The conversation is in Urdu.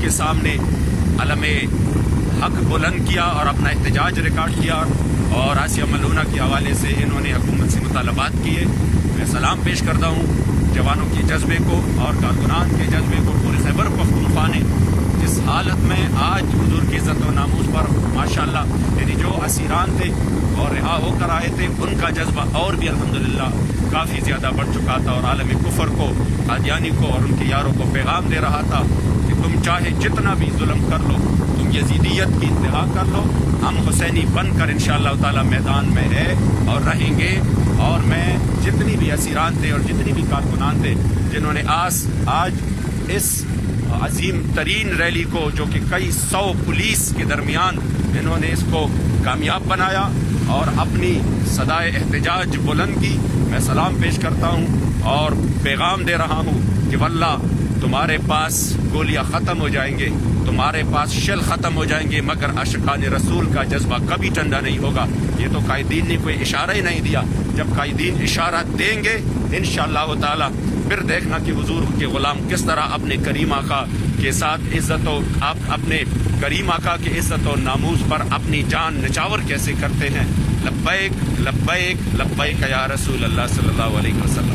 کے سامنے علم حق بلند کیا اور اپنا احتجاج ریکارڈ کیا، اور آسیہ ملونہ کے حوالے سے انہوں نے حکومت سے مطالبات کیے۔ میں سلام پیش کرتا ہوں جوانوں کے جذبے کو اور کارکنان کے جذبے کو۔ پورے خیبر پختونخوا نے جس حالت میں آج حضور کی عزت و ناموس پر ماشاءاللہ یعنی جو اسیران تھے اور رہا ہو کر آئے تھے، ان کا جذبہ اور بھی الحمدللہ کافی زیادہ بڑھ چکا تھا، اور عالم کفر کو، قادیانی کو اور ان کے یاروں کو پیغام دے رہا تھا کہ تم چاہے جتنا بھی ظلم کر لو، تم یزیدیت کی انتہا کر لو، ہم حسینی بن کر انشاءاللہ تعالی میدان میں ہے اور رہیں گے۔ اور میں جتنی بھی اسیران تھے اور جتنی بھی کارکنان تھے جنہوں نے آج اس عظیم ترین ریلی کو، جو کہ کئی سو پولیس کے درمیان انہوں نے اس کو کامیاب بنایا اور اپنی صدائے احتجاج بلند کی، میں سلام پیش کرتا ہوں اور پیغام دے رہا ہوں کہ واللہ تمہارے پاس گولیاں ختم ہو جائیں گے، تمہارے پاس شل ختم ہو جائیں گے، مگر عاشقان رسول کا جذبہ کبھی ٹھنڈا نہیں ہوگا۔ یہ تو قائدین نے کوئی اشارہ ہی نہیں دیا، جب قائدین اشارہ دیں گے انشاءاللہ تعالی پھر دیکھنا کہ حضور کے غلام کس طرح اپنے کریم آقا کے ساتھ عزت و اپنے کریم آقا کے عزت و ناموس پر اپنی جان نچاور کیسے کرتے ہیں۔ لبیک لبیک لبیک یا رسول اللہ صلی اللہ علیہ وسلم۔